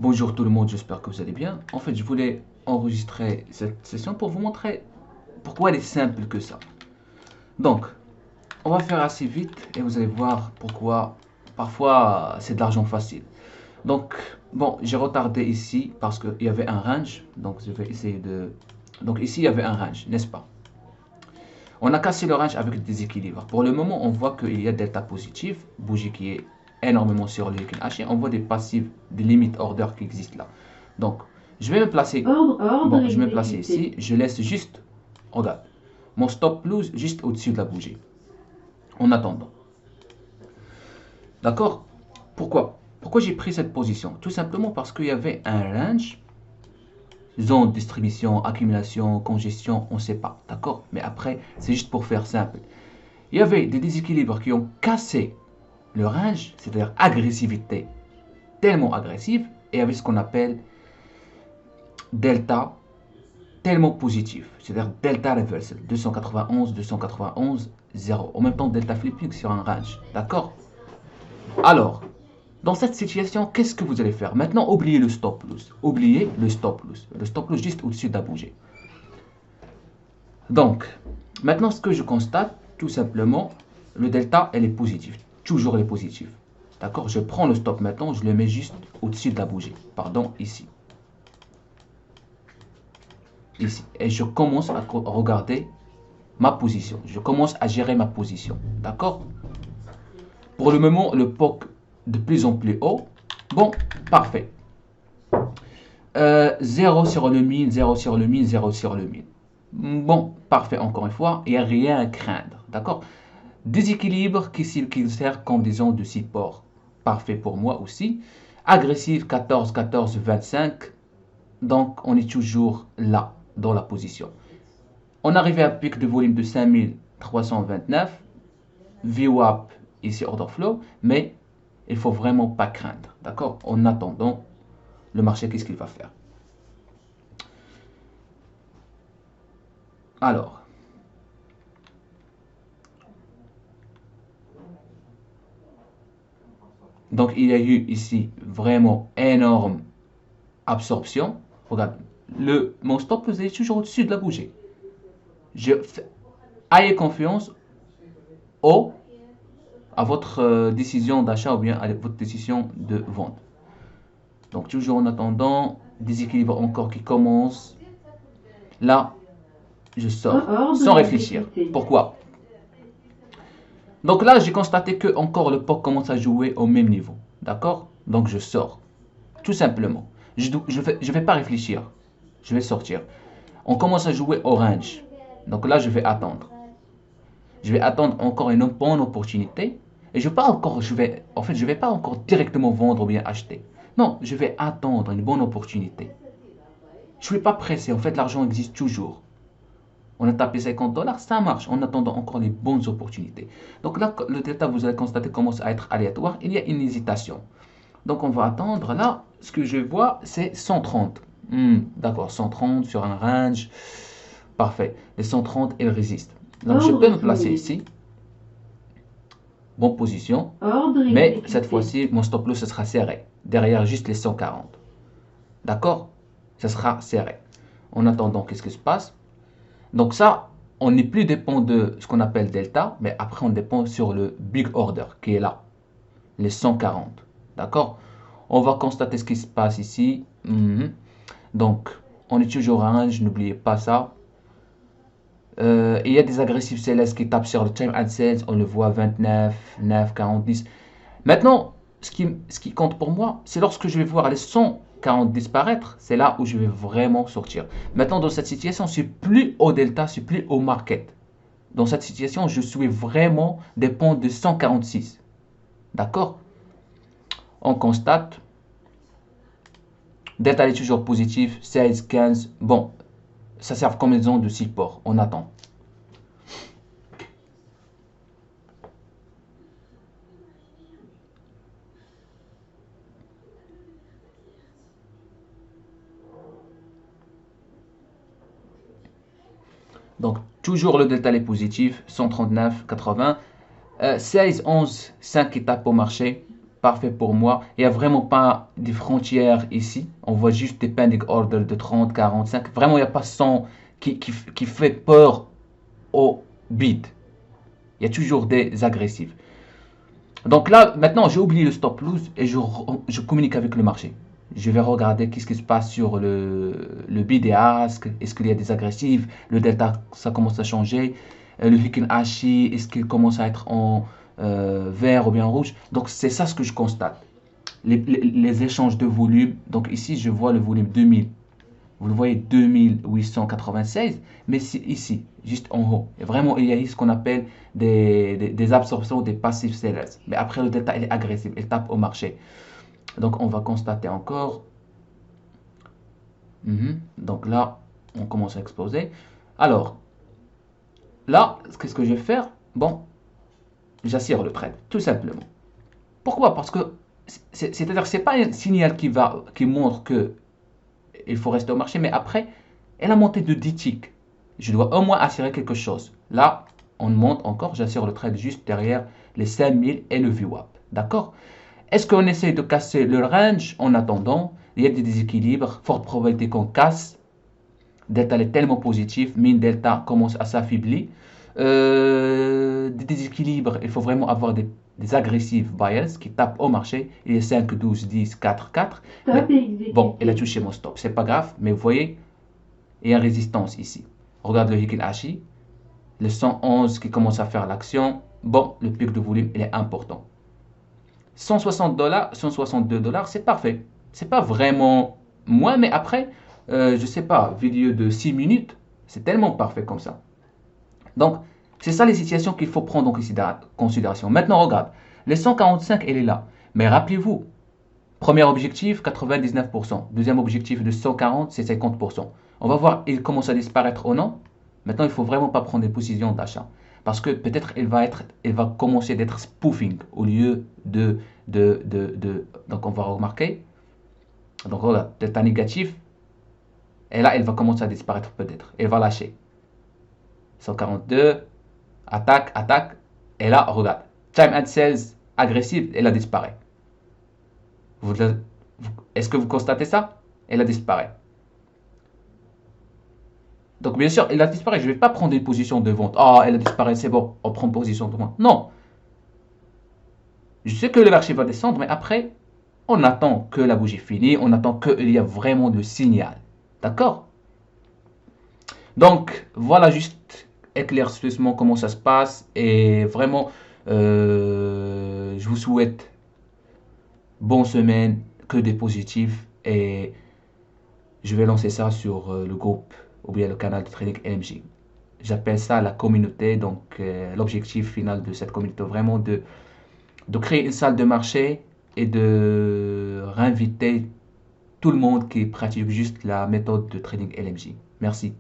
Bonjour tout le monde, j'espère que vous allez bien. En fait, je voulais enregistrer cette session pour vous montrer pourquoi elle est simple que ça. Donc, on va faire assez vite et vous allez voir pourquoi parfois c'est de l'argent facile. Donc, bon, j'ai retardé ici parce qu'il y avait un range. Donc, je vais essayer de... Donc, ici, il y avait un range, n'est-ce pas? On a cassé le range avec le déséquilibre. Pour le moment, on voit qu'il y a delta positif, bougie qui est énormément sur le liquide haché. On voit des passifs, des limites order qui existent là. Donc, je vais me placer. Bon, je vais me placer ici. Je laisse juste, regarde, mon stop loss juste au-dessus de la bougie. En attendant. D'accord? Pourquoi j'ai pris cette position? Tout simplement parce qu'il y avait un range, zone de distribution, accumulation, congestion, on ne sait pas. D'accord? Mais après, c'est juste pour faire simple. Il y avait des déséquilibres qui ont cassé le range, c'est-à-dire agressivité tellement agressive, et avec ce qu'on appelle delta tellement positif, c'est-à-dire delta reversal, 291, 291, 0. En même temps, delta flipping sur un range. D'accord? Alors, dans cette situation, qu'est-ce que vous allez faire? Maintenant, oubliez le stop loss. Oubliez le stop loss. Le stop loss juste au-dessus de la bougie. Donc, maintenant, ce que je constate, tout simplement, le delta, elle est positive. Toujours elle est positive. D'accord? Je prends le stop maintenant, je le mets juste au-dessus de la bougie. Pardon, ici. Ici. Et je commence à regarder ma position. Je commence à gérer ma position. D'accord? Pour le moment, le POC de plus en plus haut. Bon, parfait. 0 sur le mine, 0 sur le mine, 0 sur le mine. Bon, parfait encore une fois. Il n'y a rien à craindre. D'accord? Déséquilibre qui sert comme des ondes de support. Parfait pour moi aussi. Agressif 14, 14, 25. Donc, on est toujours là, dans la position. On arrive à un pic de volume de 5329. VWAP, ici order flow. Mais il ne faut vraiment pas craindre. D'accord? En attendant, le marché, qu'est-ce qu'il va faire? Alors, donc il y a eu ici vraiment énorme absorption. Regarde, mon stop loss est toujours au-dessus de la bougie. Ayez confiance à votre décision d'achat ou bien à votre décision de vente. Donc toujours en attendant, déséquilibre encore qui commence. Là, je sors sans réfléchir. Pourquoi? Donc là, j'ai constaté que encore le POC commence à jouer au même niveau. D'accord? Donc je sors. Tout simplement. Je ne vais pas réfléchir. Je vais sortir. On commence à jouer orange. Donc là, je vais attendre. Je vais attendre encore une bonne opportunité. Et je ne vais pas encore directement vendre ou bien acheter. Non, je vais attendre une bonne opportunité. Je ne suis pas pressé. En fait, l'argent existe toujours. On a tapé 50 dollars, ça marche en attendant encore les bonnes opportunités. Donc là, le delta, vous allez constater, commence à être aléatoire. Il y a une hésitation. Donc on va attendre. Là, ce que je vois, c'est 130. D'accord, 130 sur un range. Parfait. Les 130, elles résistent. Donc je peux me placer ici. Bonne position. Mais cette fois-ci, mon stop loss, ce sera serré. Derrière juste les 140. D'accord? Ce sera serré. En attendant, qu'est-ce qui se passe? Donc ça, on n'est plus dépend de ce qu'on appelle delta, mais après on dépend sur le big order qui est là, les 140. D'accord? On va constater ce qui se passe ici. Donc, on est toujours à range, n'oubliez pas ça. Il y a des agressifs célestes qui tapent sur le time and sales, on le voit 29, 9, 40, 10. Maintenant, ce qui compte pour moi, c'est lorsque je vais voir les 140 disparaître, c'est là où je vais vraiment sortir. Maintenant, dans cette situation, c'est plus au delta, c'est plus au market. Dans cette situation, je suis vraiment dépend de 146. D'accord? On constate. Delta est toujours positif, 16, 15. Bon, ça sert comme zone de support. On attend. Donc, toujours le delta est positif, 139, 80. 16, 11, 5 étapes au marché. parfait pour moi. Il n'y a vraiment pas de frontières ici. On voit juste des pending orders de 30, 45. Vraiment, il n'y a pas 100 qui fait peur au bid. Il y a toujours des agressifs. Donc là, maintenant, j'ai oublié le stop loss et je communique avec le marché. Je vais regarder qu'est-ce qui se passe sur le bid et ask. Est-ce qu'il y a des agressifs? Le delta, ça commence à changer. Le Heikin Ashi, est-ce qu'il commence à être en vert ou bien rouge? Donc c'est ça ce que je constate. Les échanges de volume. Donc ici, je vois le volume 2000. Vous le voyez, 2896. Mais ici, juste en haut, vraiment, il y a ce qu'on appelle des absorptions, des passive sellers. Mais après, le delta, il est agressif. Il tape au marché. Donc, on va constater encore. Donc là, on commence à exploser. Alors, là, qu'est-ce que je vais faire? Bon, j'assire le trade, tout simplement. Pourquoi? Parce que, c'est-à-dire que ce n'est pas un signal qui montre que il faut rester au marché, mais après, elle a monté de 10 ticks. Je dois au moins assurer quelque chose. Là, on monte encore, j'assure le trade juste derrière les 5000 et le VWAP. D'accord? Est-ce qu'on essaye de casser le range en attendant? Il y a des déséquilibres, forte probabilité qu'on casse. Delta est tellement positif, mine delta commence à s'affaiblir. Des déséquilibres, il faut vraiment avoir des agressives buyers qui tapent au marché. Il est 5, 12, 10, 4, 4. Mais, bon, il a touché mon stop, c'est pas grave, mais vous voyez, il y a résistance ici. Regarde le Heikin Ashi, le 111 qui commence à faire l'action. Bon, le pic de volume, il est important. 160 $, 162 $, c'est parfait. C'est pas vraiment moins, mais après, je sais pas, vidéo de 6 minutes, c'est tellement parfait comme ça. Donc, c'est ça les situations qu'il faut prendre en considération. Maintenant, regarde, les 145, elle est là. Mais rappelez-vous, premier objectif, 99%. Deuxième objectif de 140, c'est 50%. On va voir, il commence à disparaître ou non. Maintenant, il ne faut vraiment pas prendre des positions d'achat. Parce que peut-être elle va commencer d'être spoofing au lieu de. Donc, on va remarquer. Donc, regarde, delta négatif. Et là, elle va commencer à disparaître peut-être. Elle va lâcher. 142, attaque, attaque. Et là, regarde, time and sales agressive, elle a disparu. Est-ce que vous constatez ça? Elle a disparu. Donc, bien sûr, elle a disparu. Je ne vais pas prendre une position de vente. Ah, elle a disparu, c'est bon, on prend une position de vente. Non. Je sais que le marché va descendre, mais après, on attend que la bougie finisse. On attend qu'il y ait vraiment le signal. D'accord? Donc, voilà juste éclaircissement comment ça se passe. Et vraiment, je vous souhaite bonne semaine, que des positifs. Et je vais lancer ça sur le groupe ou bien le canal de trading LMG. J'appelle ça la communauté. Donc, l'objectif final de cette communauté, vraiment de créer une salle de marché et de réinviter tout le monde qui pratique juste la méthode de trading LMG. Merci.